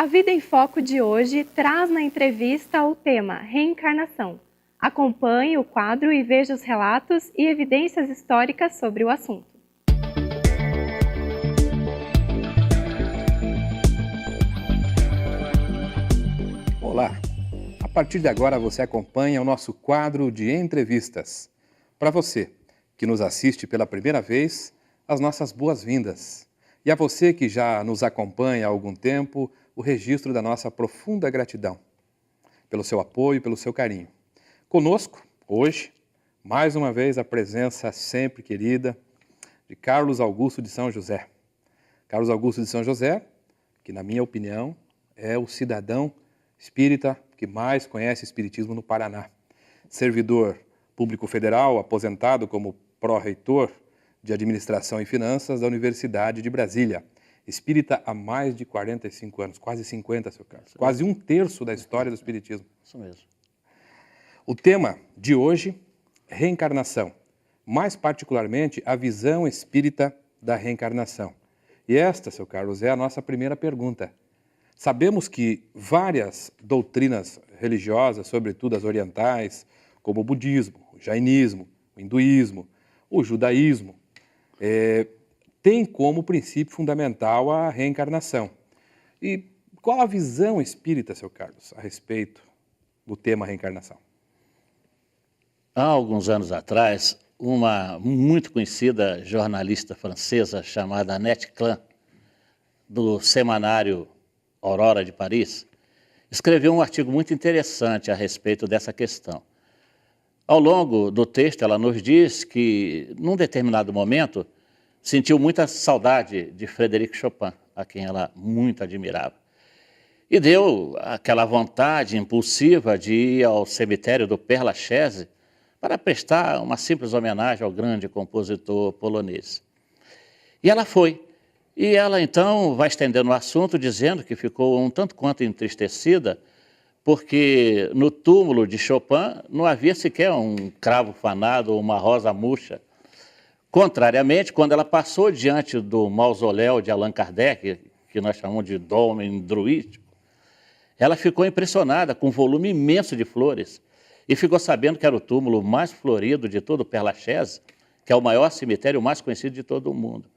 Vida em Foco de hoje traz na entrevista o tema reencarnação. Acompanhe o quadro e veja os relatos e evidências históricas sobre o assunto. Olá! A partir de agora você acompanha o nosso quadro de entrevistas. Para você que nos assiste pela primeira vez, as nossas boas-vindas. E a você que já nos acompanha há algum tempo, o registro da nossa profunda gratidão pelo seu apoio e pelo seu carinho. Conosco, hoje, mais uma vez, a presença sempre querida de Carlos Augusto de São José. Carlos Augusto de São José, que na minha opinião é o cidadão espírita que mais conhece espiritismo no Paraná. Servidor público federal, aposentado como pró-reitor de Administração e Finanças da Universidade de Brasília. Espírita há mais de 45 anos, quase 50, seu Carlos. Quase um terço da história do espiritismo. Isso mesmo. O tema de hoje, reencarnação. Mais particularmente, a visão espírita da reencarnação. E esta, seu Carlos, é a nossa primeira pergunta. Sabemos que várias doutrinas religiosas, sobretudo as orientais, como o budismo, o jainismo, o hinduísmo, o judaísmo, têm como princípio fundamental a reencarnação. E qual a visão espírita, seu Carlos, a respeito do tema reencarnação? Há alguns anos atrás, uma muito conhecida jornalista francesa chamada Annette Klein, do semanário Aurora de Paris, escreveu um artigo muito interessante a respeito dessa questão. Ao longo do texto, ela nos diz que, num determinado momento, sentiu muita saudade de Frédéric Chopin, a quem ela muito admirava. E deu aquela vontade impulsiva de ir ao cemitério do Père Lachaise para prestar uma simples homenagem ao grande compositor polonês. E ela foi. E ela, então, vai estendendo o assunto, dizendo que ficou um tanto quanto entristecida, porque no túmulo de Chopin não havia sequer um cravo fanado ou uma rosa murcha. Contrariamente, quando ela passou diante do mausoléu de Allan Kardec, que nós chamamos de Dolmen Druídico, ela ficou impressionada com um volume imenso de flores e ficou sabendo que era o túmulo mais florido de todo o Père Lachaise, que é o maior cemitério mais conhecido de todo o mundo.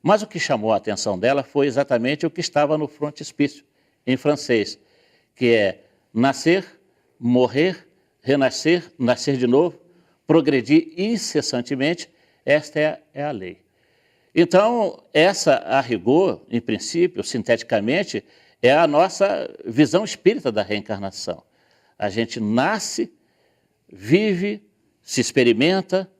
Mas o que chamou a atenção dela foi exatamente o que estava no frontispício, em francês, que é nascer, morrer, renascer, nascer de novo, progredir incessantemente, esta é a lei. Então, essa, a rigor, em princípio, sinteticamente, é a nossa visão espírita da reencarnação. A gente nasce, vive, se experimenta,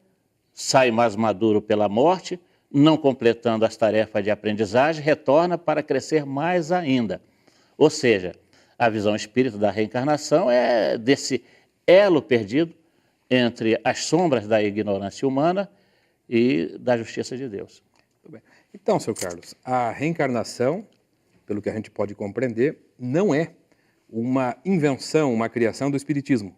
sai mais maduro pela morte, não completando as tarefas de aprendizagem, retorna para crescer mais ainda. Ou seja, a visão espírita da reencarnação é desse elo perdido entre as sombras da ignorância humana e da justiça de Deus. Muito bem. Então, seu Carlos, a reencarnação, pelo que a gente pode compreender, não é uma invenção, uma criação do espiritismo.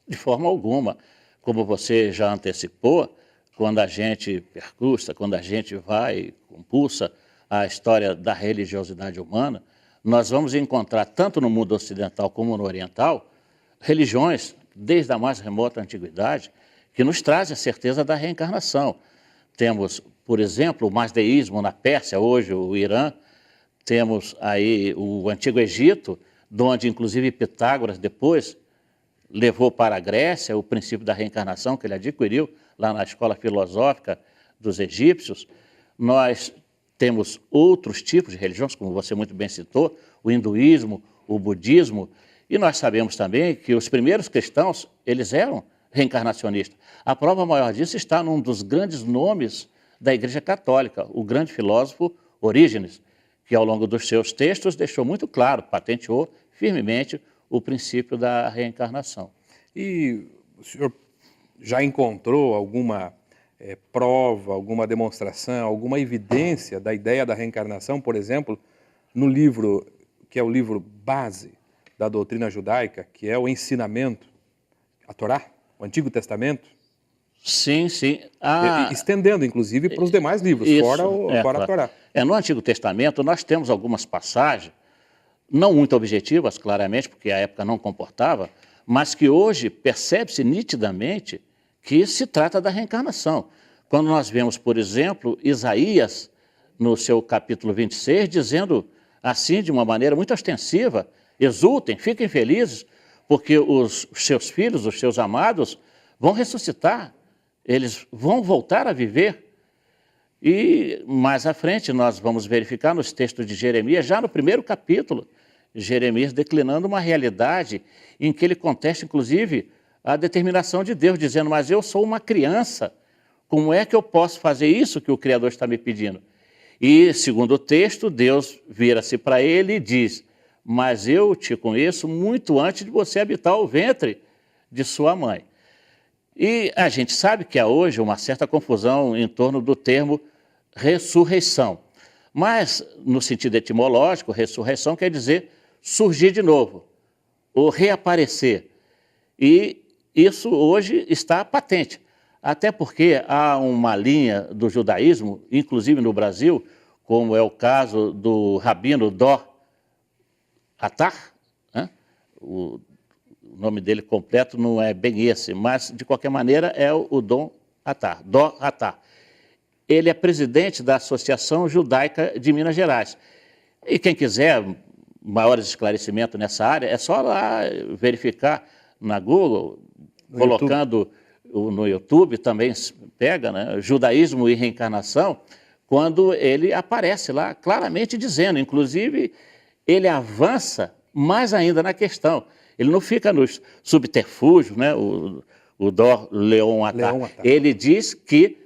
De forma alguma. Como você já antecipou, quando a gente percursa, quando a gente vai, compulsa a história da religiosidade humana, nós vamos encontrar, tanto no mundo ocidental como no oriental, religiões, desde a mais remota antiguidade, que nos trazem a certeza da reencarnação. Temos, por exemplo, o mazdeísmo na Pérsia, hoje o Irã, temos aí o Antigo Egito, onde inclusive Pitágoras depois levou para a Grécia o princípio da reencarnação que ele adquiriu lá na escola filosófica dos egípcios. Nós temos outros tipos de religiões, como você muito bem citou, o hinduísmo, o budismo, e nós sabemos também que os primeiros cristãos, eles eram reencarnacionistas. A prova maior disso está num dos grandes nomes da Igreja Católica, o grande filósofo Orígenes, que ao longo dos seus textos deixou muito claro, patenteou firmemente o princípio da reencarnação. E o senhor já encontrou alguma prova, alguma demonstração, alguma evidência da ideia da reencarnação, por exemplo, no livro, que é o livro base da doutrina judaica, que é o ensinamento, a Torá, o Antigo Testamento? Sim, sim. Estendendo, inclusive, para os demais livros, fora a Torá. No Antigo Testamento nós temos algumas passagens não muito objetivas, claramente, porque a época não comportava, mas que hoje percebe-se nitidamente que se trata da reencarnação. Quando nós vemos, por exemplo, Isaías, no seu capítulo 26, dizendo assim, de uma maneira muito ostensiva: exultem, fiquem felizes, porque os seus filhos, os seus amados, vão ressuscitar, eles vão voltar a viver. E mais à frente nós vamos verificar nos textos de Jeremias, já no primeiro capítulo, Jeremias declinando uma realidade em que ele contesta, inclusive, a determinação de Deus, dizendo: mas eu sou uma criança, como é que eu posso fazer isso que o Criador está me pedindo? E, segundo o texto, Deus vira-se para ele e diz: mas eu te conheço muito antes de você habitar o ventre de sua mãe. E a gente sabe que há hoje uma certa confusão em torno do termo ressurreição. Mas, no sentido etimológico, ressurreição quer dizer surgir de novo, ou reaparecer. E isso hoje está patente. Até porque há uma linha do judaísmo, inclusive no Brasil, como é o caso do rabino Dor Atar, né? O nome dele completo não é bem esse, mas de qualquer maneira é o Dor Atar. Ele é presidente da Associação Judaica de Minas Gerais. E quem quiser maiores esclarecimentos nessa área, é só lá verificar na Google, colocando no YouTube, também pega, né, Judaísmo e Reencarnação, quando ele aparece lá claramente dizendo, inclusive, ele avança mais ainda na questão. Ele não fica nos subterfúgios, né, o Dor Leon Atar. Ele diz que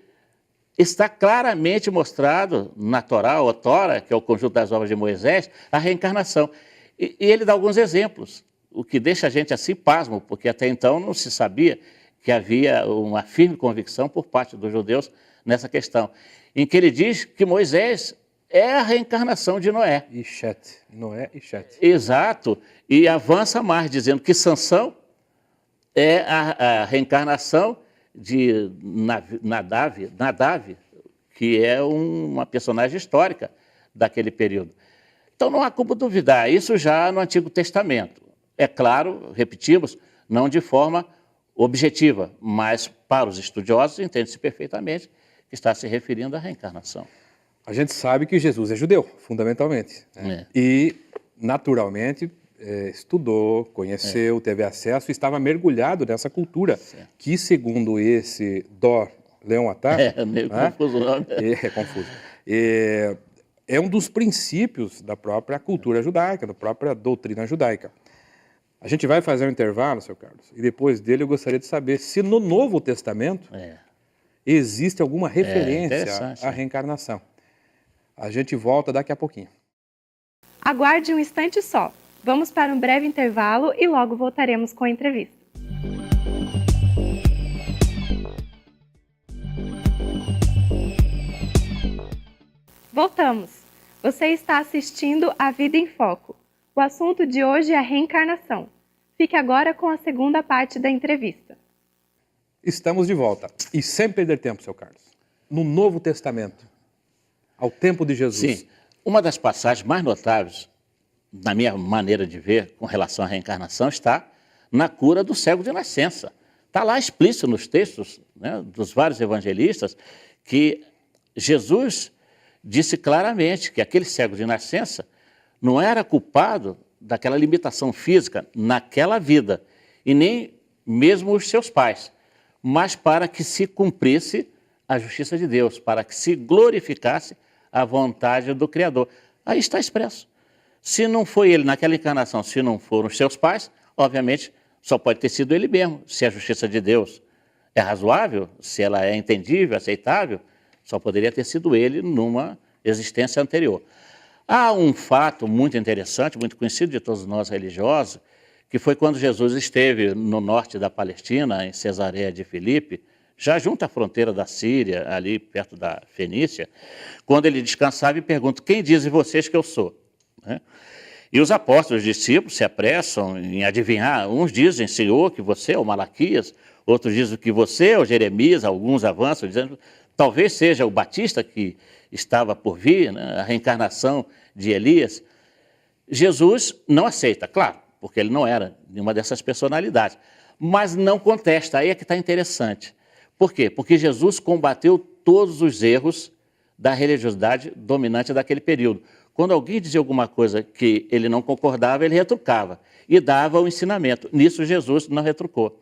está claramente mostrado na Torá, ou Tora, que é o conjunto das obras de Moisés, a reencarnação. E ele dá alguns exemplos, o que deixa a gente assim pasmo, porque até então não se sabia que havia uma firme convicção por parte dos judeus nessa questão, em que ele diz que Moisés é a reencarnação de Noé. Noé e Shet. Exato, e avança mais, dizendo que Sansão é a reencarnação de Nadav, que é uma personagem histórica daquele período. Então não há como duvidar, isso já no Antigo Testamento. É claro, repetimos, não de forma objetiva, mas para os estudiosos entende-se perfeitamente que está se referindo à reencarnação. A gente sabe que Jesus é judeu, fundamentalmente, né? E, naturalmente, estudou, conheceu, teve acesso e estava mergulhado nessa cultura, que, segundo esse Dor Leon Atar... É meio confuso o nome. É confuso. É um dos princípios da própria cultura judaica, da própria doutrina judaica. A gente vai fazer um intervalo, seu Carlos, e depois dele eu gostaria de saber se no Novo Testamento existe alguma referência à reencarnação. A gente volta daqui a pouquinho. Aguarde um instante só. Vamos para um breve intervalo e logo voltaremos com a entrevista. Voltamos. Você está assistindo A Vida em Foco. O assunto de hoje é a reencarnação. Fique agora com a segunda parte da entrevista. Estamos de volta. E sem perder tempo, seu Carlos. No Novo Testamento, ao tempo de Jesus. Sim. Uma das passagens mais notáveis, na minha maneira de ver, com relação à reencarnação, está na cura do cego de nascença. Está lá explícito nos textos, né, dos vários evangelistas, que Jesus disse claramente que aquele cego de nascença não era culpado daquela limitação física naquela vida, e nem mesmo os seus pais, mas para que se cumprisse a justiça de Deus, para que se glorificasse a vontade do Criador. Aí está expresso. Se não foi ele naquela encarnação, se não foram os seus pais, obviamente só pode ter sido ele mesmo. Se a justiça de Deus é razoável, se ela é entendível, aceitável, só poderia ter sido ele numa existência anterior. Há um fato muito interessante, muito conhecido de todos nós religiosos, que foi quando Jesus esteve no norte da Palestina, em Cesareia de Filipe, já junto à fronteira da Síria, ali perto da Fenícia, quando ele descansava e pergunta: quem dizem vocês que eu sou? Né? E os apóstolos, os discípulos, se apressam em adivinhar. Uns dizem, Senhor, que você é o Malaquias, outros dizem que você é o Jeremias, alguns avançam dizendo talvez seja o Batista que estava por vir, né? A reencarnação de Elias. Jesus não aceita, claro, porque ele não era nenhuma dessas personalidades, mas não contesta, aí é que está interessante. Por quê? Porque Jesus combateu todos os erros da religiosidade dominante daquele período. Quando alguém dizia alguma coisa que ele não concordava, ele retrucava e dava o ensinamento. Nisso Jesus não retrucou.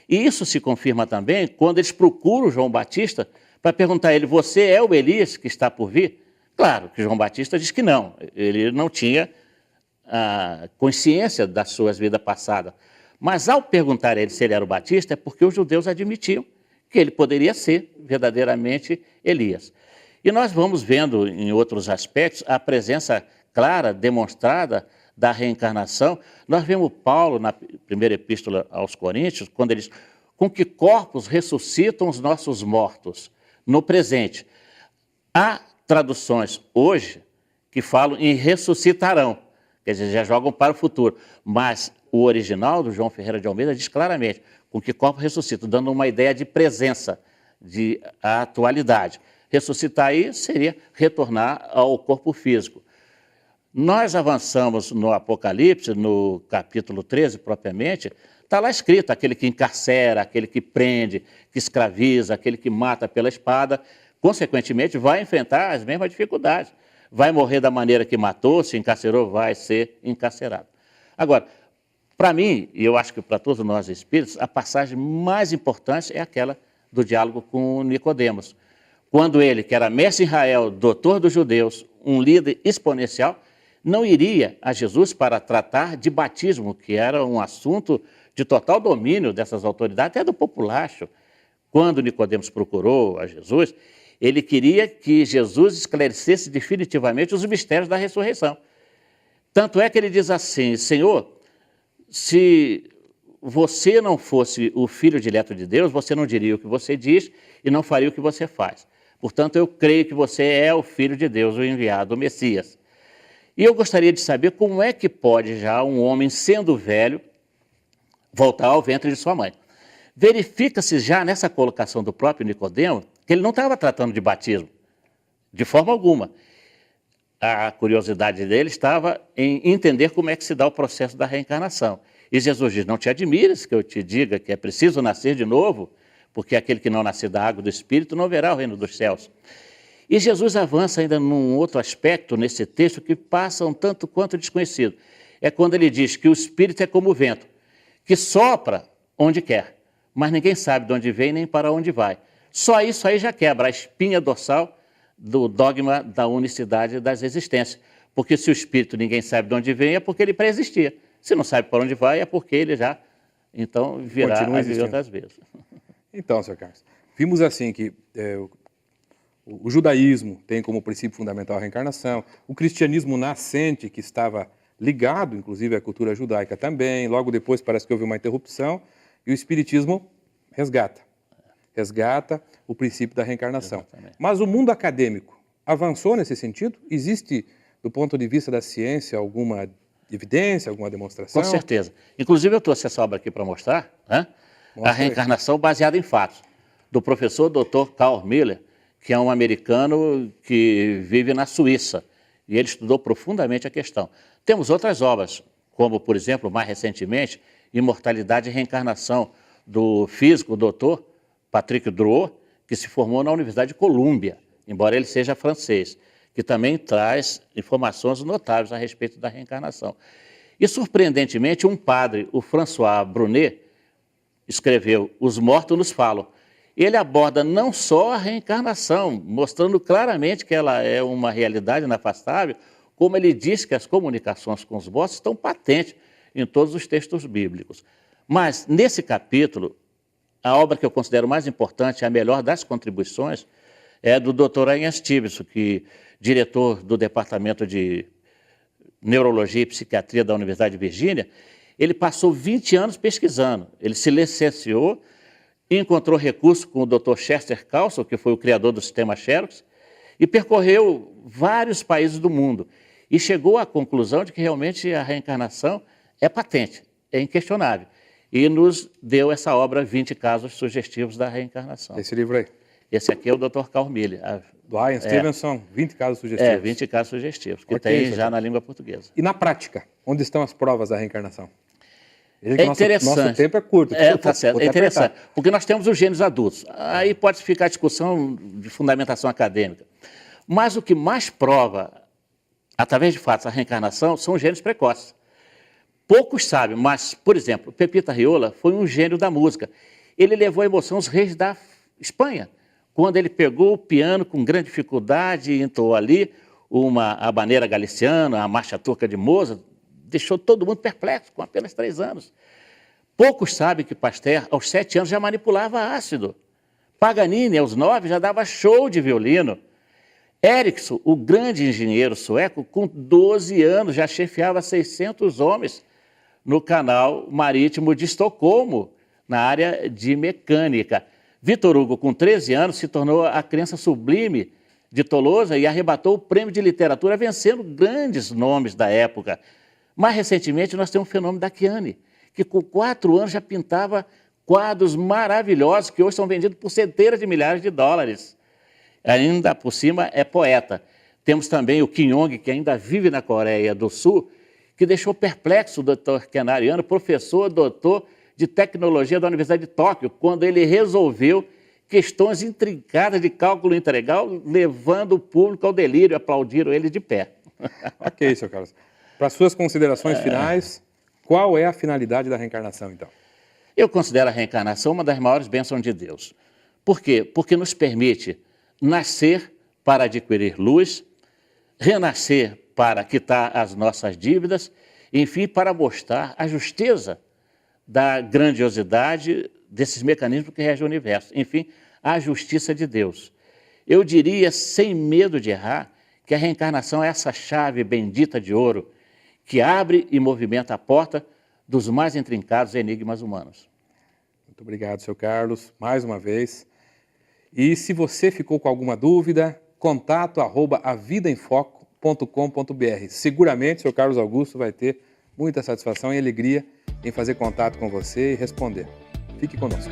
E isso se confirma também quando eles procuram João Batista para perguntar a ele, você é o Elias que está por vir? Claro que João Batista diz que não, ele não tinha a consciência das suas vidas passadas. Mas ao perguntar a ele se ele era o Batista, é porque os judeus admitiam que ele poderia ser verdadeiramente Elias. E nós vamos vendo em outros aspectos a presença clara, demonstrada da reencarnação. Nós vemos Paulo na primeira epístola aos Coríntios, quando ele diz, com que corpos ressuscitam os nossos mortos no presente. Há traduções hoje que falam em ressuscitarão, quer dizer, já jogam para o futuro, mas o original do João Ferreira de Almeida diz claramente, com que corpos ressuscitam, dando uma ideia de presença, de atualidade. Ressuscitar aí seria retornar ao corpo físico. Nós avançamos no Apocalipse, no capítulo 13 propriamente, está lá escrito aquele que encarcera, aquele que prende, que escraviza, aquele que mata pela espada, consequentemente vai enfrentar as mesmas dificuldades. Vai morrer da maneira que matou, se encarcerou, vai ser encarcerado. Agora, para mim, e eu acho que para todos nós espíritos, a passagem mais importante é aquela do diálogo com Nicodemos. Quando ele, que era mestre em Israel, doutor dos judeus, um líder exponencial, não iria a Jesus para tratar de batismo, que era um assunto de total domínio dessas autoridades, até do populacho. Quando Nicodemos procurou a Jesus, ele queria que Jesus esclarecesse definitivamente os mistérios da ressurreição. Tanto é que ele diz assim, Senhor, se você não fosse o filho dileto de Deus, você não diria o que você diz e não faria o que você faz. Portanto, eu creio que você é o Filho de Deus, o enviado, o Messias. E eu gostaria de saber como é que pode já um homem, sendo velho, voltar ao ventre de sua mãe. Verifica-se já nessa colocação do próprio Nicodemo que ele não estava tratando de batismo, de forma alguma. A curiosidade dele estava em entender como é que se dá o processo da reencarnação. E Jesus diz, não te admires que eu te diga que é preciso nascer de novo, porque aquele que não nascer da água e do Espírito não verá o reino dos céus. E Jesus avança ainda num outro aspecto nesse texto que passa um tanto quanto desconhecido. É quando ele diz que o Espírito é como o vento, que sopra onde quer, mas ninguém sabe de onde vem nem para onde vai. Só isso aí já quebra a espinha dorsal do dogma da unicidade das existências. Porque se o Espírito ninguém sabe de onde vem, é porque ele pré-existia. Se não sabe para onde vai, é porque ele já, então, virá a viver outras vezes. Então, Sr. Carlos, vimos assim que o judaísmo tem como princípio fundamental a reencarnação, o cristianismo nascente, que estava ligado, inclusive, à cultura judaica também, logo depois parece que houve uma interrupção, e o espiritismo resgata o princípio da reencarnação. Exatamente. Mas o mundo acadêmico avançou nesse sentido? Existe, do ponto de vista da ciência, alguma evidência, alguma demonstração? Com certeza. Inclusive, eu trouxe essa obra aqui para mostrar, né? A reencarnação baseada em fatos, do professor Dr. Carl Miller, que é um americano que vive na Suíça, e ele estudou profundamente a questão. Temos outras obras, como, por exemplo, mais recentemente, Imortalidade e Reencarnação, do físico Dr. Patrick Drouot, que se formou na Universidade de Colômbia, embora ele seja francês, que também traz informações notáveis a respeito da reencarnação. E, surpreendentemente, um padre, o François Brunet, escreveu Os Mortos Nos Falam. Ele aborda não só a reencarnação, mostrando claramente que ela é uma realidade inafastável, como ele diz que as comunicações com os mortos estão patentes em todos os textos bíblicos. Mas, nesse capítulo, a obra que eu considero mais importante, a melhor das contribuições, é do Dr. Ian Stevenson, que diretor do Departamento de Neurologia e Psiquiatria da Universidade de Virgínia. Ele passou 20 anos pesquisando, ele se licenciou, encontrou recurso com o Dr. Chester Carlson, que foi o criador do sistema Xerox, e percorreu vários países do mundo, e chegou à conclusão de que realmente a reencarnação é patente, é inquestionável, e nos deu essa obra, 20 casos sugestivos da reencarnação. Esse livro aí? Esse aqui é o Dr. Carl Miller, Do Ian Stevenson, 20 casos sugestivos. 20 casos sugestivos, que Ok, tem isso já aqui. na língua portuguesa. E na prática, onde estão as provas da reencarnação? É interessante. Nosso tempo é curto. Tá certo. Vou É te interessante, apertar. porque nós temos os gênios adultos. Aí pode ficar a discussão de fundamentação acadêmica. Mas o que mais prova, através de fatos, a reencarnação são os gênios precoces. Poucos sabem, mas, por exemplo, Pepita Riola foi um gênio da música. Ele levou à emoção os reis da Espanha, quando ele pegou o piano com grande dificuldade e entoou ali uma habanera galiciana, a marcha turca de Mozart, deixou todo mundo perplexo, com apenas 3 anos. Poucos sabem que Pasteur, aos 7 anos, já manipulava ácido. Paganini, aos 9, já dava show de violino. Ericsson, o grande engenheiro sueco, com 12 anos, já chefiava 600 homens no canal marítimo de Estocolmo, na área de mecânica. Vitor Hugo, com 13 anos, se tornou a crença sublime de Tolosa e arrebatou o prêmio de literatura, vencendo grandes nomes da época. Mais recentemente, nós temos o fenômeno da Chiane, que com 4 anos já pintava quadros maravilhosos, que hoje são vendidos por centenas de milhares de dólares. Ainda por cima é poeta. Temos também o Kim Yong, que ainda vive na Coreia do Sul, que deixou perplexo o Dr. Ken Ariyama, professor, doutor de tecnologia da Universidade de Tóquio, quando ele resolveu questões intrincadas de cálculo integral, levando o público ao delírio, aplaudiram ele de pé. Ok, seu Carlos. Para suas considerações finais, qual é a finalidade da reencarnação, então? Eu considero a reencarnação uma das maiores bênçãos de Deus. Por quê? Porque nos permite nascer para adquirir luz, renascer para quitar as nossas dívidas, enfim, para mostrar a justeza da grandiosidade desses mecanismos que regem o universo. Enfim, a justiça de Deus. Eu diria, sem medo de errar, que a reencarnação é essa chave bendita de ouro que abre e movimenta a porta dos mais intrincados enigmas humanos. Muito obrigado, seu Carlos, mais uma vez. E se você ficou com alguma dúvida, contato@avidaemfoco.com.br. Seguramente o seu Carlos Augusto vai ter muita satisfação e alegria em fazer contato com você e responder. Fique conosco.